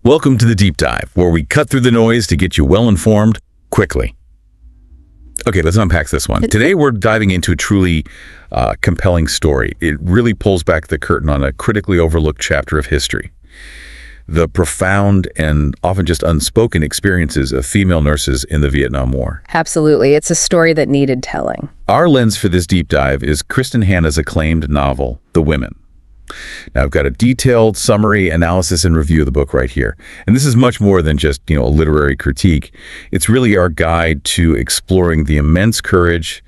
Welcome to the Deep Dive, where we cut through the noise to get you well-informed quickly. Okay, let's unpack this one. Today, we're diving into a truly compelling story. It really pulls back the curtain on a critically overlooked chapter of history. The profound and often just unspoken experiences of female nurses in the Vietnam War. Absolutely. It's a story that needed telling. Our lens for this deep dive is Kristin Hannah's acclaimed novel, The Women. Now, I've got a detailed summary, analysis, and review of the book right here. And this is much more than just, a literary critique. It's really our guide to exploring the immense courage,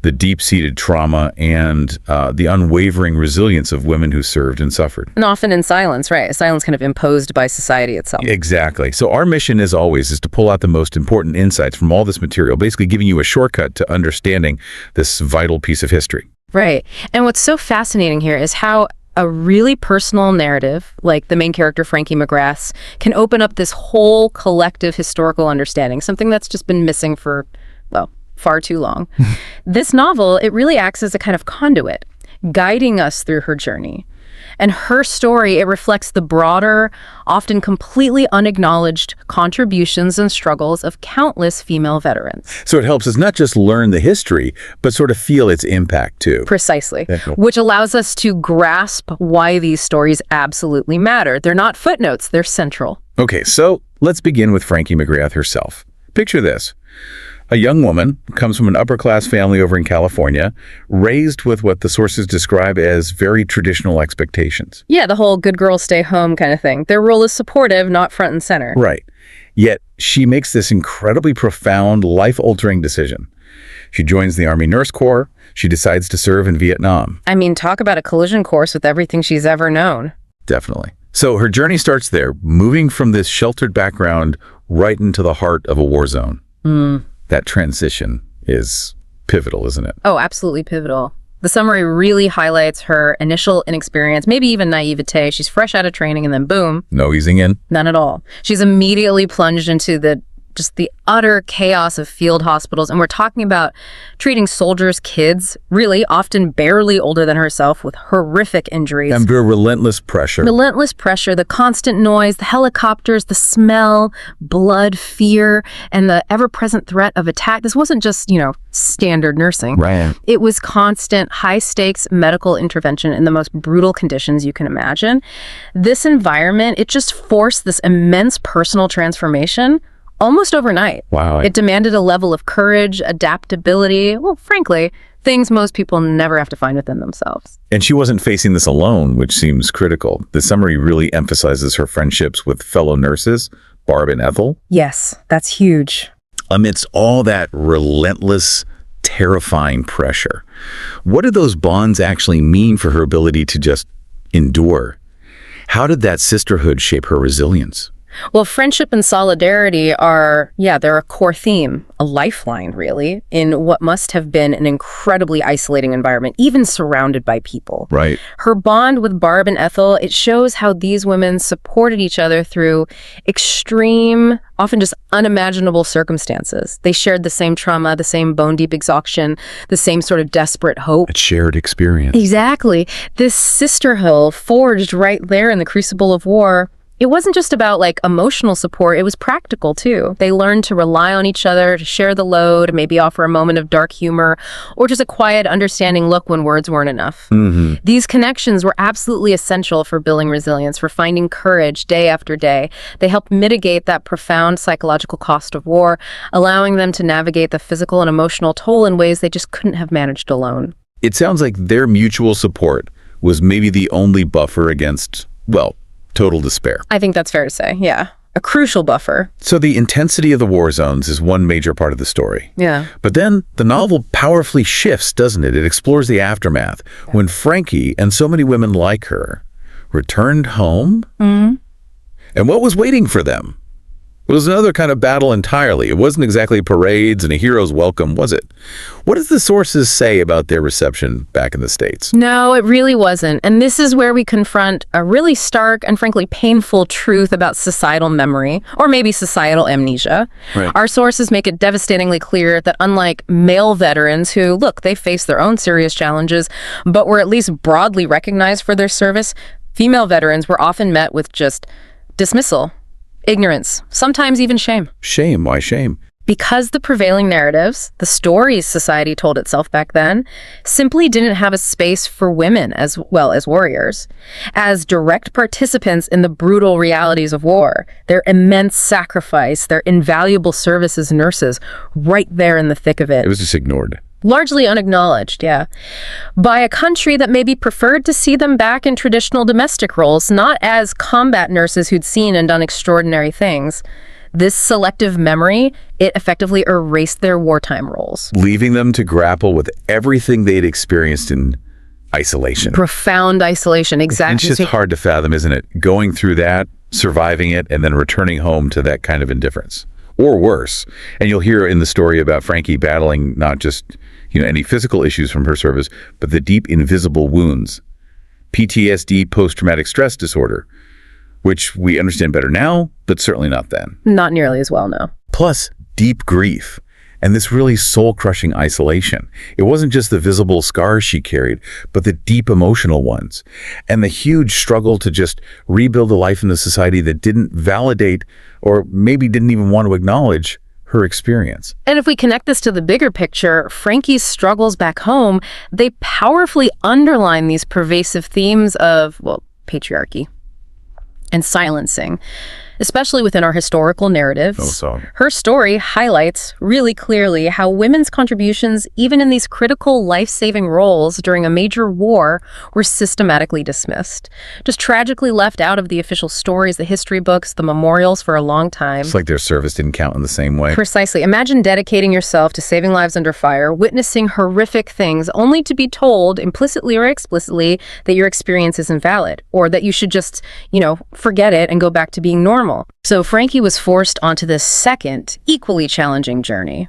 the deep-seated trauma, and the unwavering resilience of women who served and suffered. And often in silence, right? A silence kind of imposed by society itself. Exactly. So our mission, as always, is to pull out the most important insights from all this material, basically giving you a shortcut to understanding this vital piece of history. Right. And what's so fascinating here is how a really personal narrative, like the main character, Frankie McGrath's, can open up this whole collective historical understanding, something that's just been missing for, far too long. This novel, it really acts as a kind of conduit, guiding us through her journey. And her story, it reflects the broader, often completely unacknowledged contributions and struggles of countless female veterans. So it helps us not just learn the history, but sort of feel its impact too. Precisely, which allows us to grasp why these stories absolutely matter. They're not footnotes, they're central. Okay, so let's begin with Frankie McGrath herself. Picture this. A young woman comes from an upper-class family over in California, raised with what the sources describe as very traditional expectations. Yeah, the whole good girls stay home kind of thing. Their role is supportive, not front and center. Right. Yet she makes this incredibly profound, life-altering decision. She joins the Army Nurse Corps. She decides to serve in Vietnam. I mean, talk about a collision course with everything she's ever known. Definitely. So her journey starts there, moving from this sheltered background right into the heart of a war zone. That transition is pivotal, isn't it? Oh, absolutely pivotal. The summary really highlights her initial inexperience, maybe even naivete. She's fresh out of training and then boom. No easing in? None at all. She's immediately plunged into the utter chaos of field hospitals. And we're talking about treating soldiers' kids, really often barely older than herself, with horrific injuries. And relentless pressure. Relentless pressure, the constant noise, the helicopters, the smell, blood, fear, and the ever-present threat of attack. This wasn't just, standard nursing. Right. It was constant, high-stakes medical intervention in the most brutal conditions you can imagine. This environment, it just forced this immense personal transformation almost overnight. Wow. It demanded a level of courage, adaptability, frankly, things most people never have to find within themselves. And she wasn't facing this alone, which seems critical. The summary really emphasizes her friendships with fellow nurses, Barb and Ethel. Yes, that's huge. Amidst all that relentless, terrifying pressure, what did those bonds actually mean for her ability to just endure? How did that sisterhood shape her resilience? Well, friendship and solidarity they're a core theme, a lifeline, really, in what must have been an incredibly isolating environment, even surrounded by people. Right. Her bond with Barb and Ethel, it shows how these women supported each other through extreme, often just unimaginable circumstances. They shared the same trauma, the same bone-deep exhaustion, the same sort of desperate hope. A shared experience. Exactly. This sisterhood forged right there in the crucible of war. It wasn't just about emotional support, it was practical too. They learned to rely on each other, to share the load, maybe offer a moment of dark humor, or just a quiet, understanding look when words weren't enough. These connections were absolutely essential for building resilience, for finding courage day after day. They helped mitigate that profound psychological cost of war, allowing them to navigate the physical and emotional toll in ways they just couldn't have managed alone. It sounds like their mutual support was maybe the only buffer against, total despair. I think that's fair to say, yeah. A crucial buffer. So the intensity of the war zones is one major part of the story. Yeah. But then the novel powerfully shifts, doesn't it? It explores the aftermath. When Frankie and so many women like her returned home, and what was waiting for them? It was another kind of battle entirely. It wasn't exactly parades and a hero's welcome, was it? What does the sources say about their reception back in the States? No, it really wasn't. And this is where we confront a really stark and frankly painful truth about societal memory, or maybe societal amnesia. Right. Our sources make it devastatingly clear that unlike male veterans who, they faced their own serious challenges, but were at least broadly recognized for their service, female veterans were often met with just dismissal, Ignorance, sometimes even shame. Shame. Why shame? Because the prevailing narratives, the stories society told itself back then, simply didn't have a space for women as well as warriors, as direct participants in the brutal realities of war, their immense sacrifice, their invaluable service as nurses, right there in the thick of it. It was just ignored. Largely unacknowledged, yeah, by a country that maybe preferred to see them back in traditional domestic roles, not as combat nurses who'd seen and done extraordinary things. This selective memory, it effectively erased their wartime roles. Leaving them to grapple with everything they'd experienced in isolation. Profound isolation, exactly. It's just hard to fathom, isn't it? Going through that, surviving it, and then returning home to that kind of indifference. Or worse. And you'll hear in the story about Frankie battling not just, any physical issues from her service, but the deep invisible wounds. PTSD, post-traumatic stress disorder, which we understand better now, but certainly not then. Not nearly as well, no. Plus, deep grief. And this really soul-crushing isolation. It wasn't just the visible scars she carried, but the deep emotional ones. And the huge struggle to just rebuild a life in a society that didn't validate or maybe didn't even want to acknowledge her experience. And if we connect this to the bigger picture, Frankie's struggles back home, they powerfully underline these pervasive themes of, patriarchy and silencing, especially within our historical narratives. Her story highlights really clearly how women's contributions, even in these critical life-saving roles during a major war, were systematically dismissed. Just tragically left out of the official stories, the history books, the memorials for a long time. It's like their service didn't count in the same way. Precisely. Imagine dedicating yourself to saving lives under fire, witnessing horrific things, only to be told, implicitly or explicitly, that your experience isn't valid, or that you should just, forget it and go back to being normal. So Frankie was forced onto this second, equally challenging journey,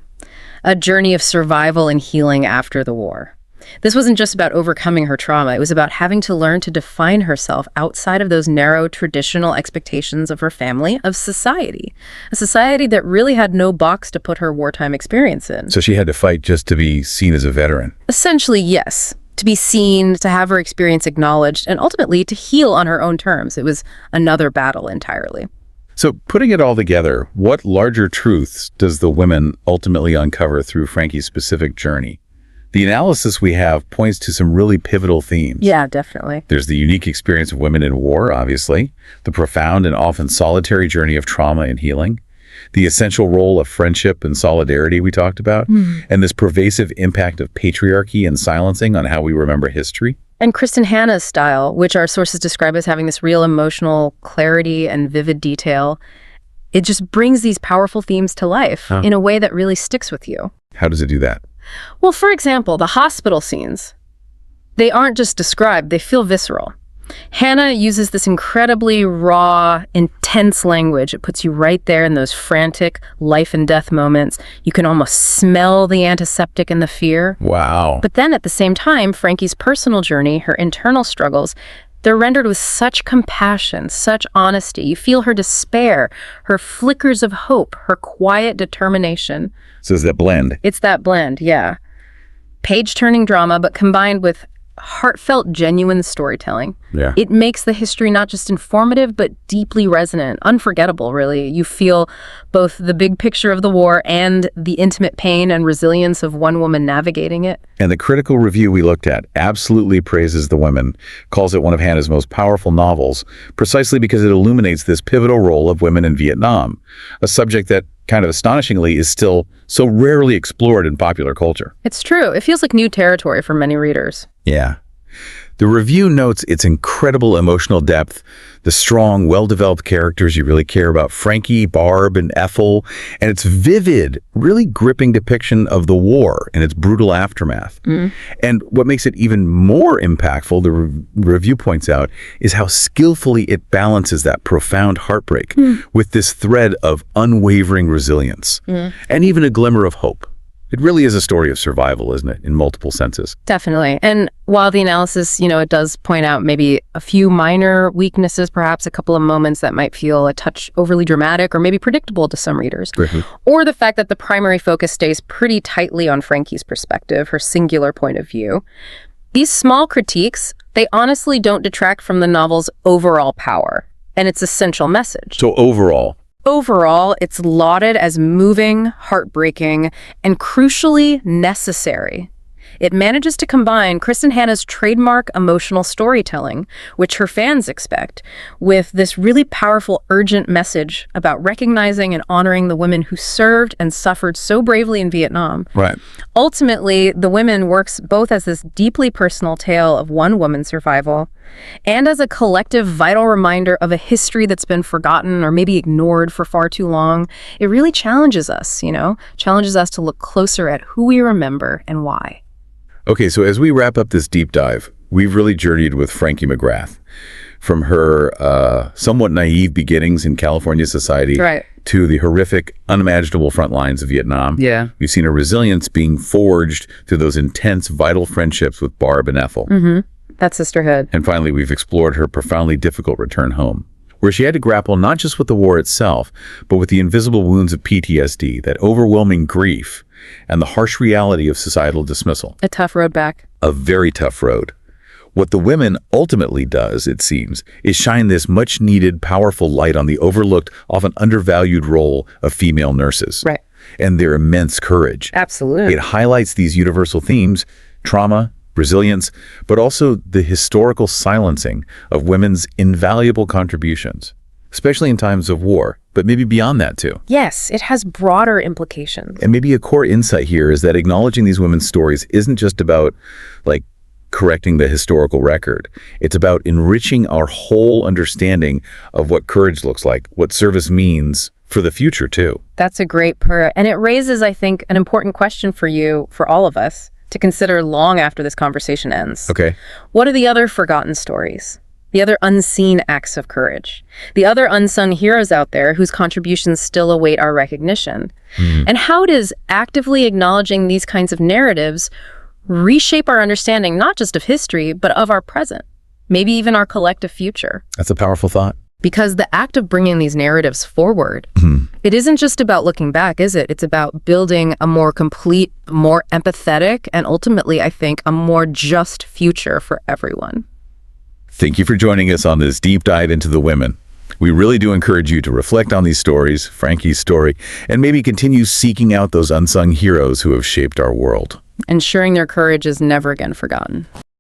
a journey of survival and healing after the war. This wasn't just about overcoming her trauma. It was about having to learn to define herself outside of those narrow traditional expectations of her family, of society, a society that really had no box to put her wartime experience in. So she had to fight just to be seen as a veteran. Essentially, yes. To be seen, to have her experience acknowledged, and ultimately to heal on her own terms. It was another battle entirely. So putting it all together, what larger truths does the women ultimately uncover through Frankie's specific journey? The analysis we have points to some really pivotal themes. Yeah, definitely. There's the unique experience of women in war, obviously, the profound and often solitary journey of trauma and healing, the essential role of friendship and solidarity we talked about, and this pervasive impact of patriarchy and silencing on how we remember history. And Kristin Hannah's style, which our sources describe as having this real emotional clarity and vivid detail, it just brings these powerful themes to life in a way that really sticks with you. How does it do that? Well, for example, the hospital scenes, they aren't just described, they feel visceral. Hannah uses this incredibly raw, intense language. It puts you right there in those frantic life and death moments. You can almost smell the antiseptic and the fear. Wow. But then at the same time, Frankie's personal journey, her internal struggles, they're rendered with such compassion, such honesty. You feel her despair, her flickers of hope, her quiet determination. So is that blend? It's that blend, yeah. Page-turning drama, but combined with heartfelt, genuine storytelling. Yeah. It makes the history not just informative, but deeply resonant, unforgettable, really. You feel both the big picture of the war and the intimate pain and resilience of one woman navigating it. And the critical review we looked at absolutely praises The Women, calls it one of Hannah's most powerful novels, precisely because it illuminates this pivotal role of women in Vietnam, a subject that kind of astonishingly is still so rarely explored in popular culture. It's true. It feels like new territory for many readers. Yeah. The review notes its incredible emotional depth, the strong, well-developed characters you really care about, Frankie, Barb, and Ethel, and its vivid, really gripping depiction of the war and its brutal aftermath. And what makes it even more impactful, the review points out, is how skillfully it balances that profound heartbreak with this thread of unwavering resilience and even a glimmer of hope. It really is a story of survival, isn't it, in multiple senses? Definitely. And while the analysis, it does point out maybe a few minor weaknesses, perhaps a couple of moments that might feel a touch overly dramatic or maybe predictable to some readers, or the fact that the primary focus stays pretty tightly on Frankie's perspective, her singular point of view, these small critiques, they honestly don't detract from the novel's overall power and its essential message. So overall, Overall, it's lauded as moving, heartbreaking, and crucially necessary. It manages to combine Kristin Hannah's trademark emotional storytelling, which her fans expect, with this really powerful, urgent message about recognizing and honoring the women who served and suffered so bravely in Vietnam. Right. Ultimately, The Women works both as this deeply personal tale of one woman's survival and as a collective vital reminder of a history that's been forgotten or maybe ignored for far too long. It really challenges us, challenges us to look closer at who we remember and why. Okay, so as we wrap up this deep dive, we've really journeyed with Frankie McGrath. From her somewhat naive beginnings in California society to the horrific, unimaginable front lines of Vietnam. Yeah. We've seen her resilience being forged through those intense, vital friendships with Barb and Ethel. That's sisterhood. And finally, we've explored her profoundly difficult return home, where she had to grapple not just with the war itself, but with the invisible wounds of PTSD, that overwhelming grief, and the harsh reality of societal dismissal. A tough road back. A very tough road. What The Women ultimately does, it seems, is shine this much-needed, powerful light on the overlooked, often undervalued role of female nurses. Right. And their immense courage. Absolutely. It highlights these universal themes, trauma, resilience, but also the historical silencing of women's invaluable contributions, especially in times of war, but maybe beyond that too. Yes, it has broader implications. And maybe a core insight here is that acknowledging these women's stories isn't just about, correcting the historical record. It's about enriching our whole understanding of what courage looks like, what service means for the future too. That's a great and it raises, I think, an important question for all of us, to consider long after this conversation ends. Okay. What are the other forgotten stories? The other unseen acts of courage? The other unsung heroes out there whose contributions still await our recognition? And how does actively acknowledging these kinds of narratives reshape our understanding not just of history, but of our present, maybe even our collective future? That's a powerful thought. Because the act of bringing these narratives forward, it isn't just about looking back, is it? It's about building a more complete, more empathetic, and ultimately, I think, a more just future for everyone. Thank you for joining us on this deep dive into The Women. We really do encourage you to reflect on these stories, Frankie's story, and maybe continue seeking out those unsung heroes who have shaped our world. Ensuring their courage is never again forgotten.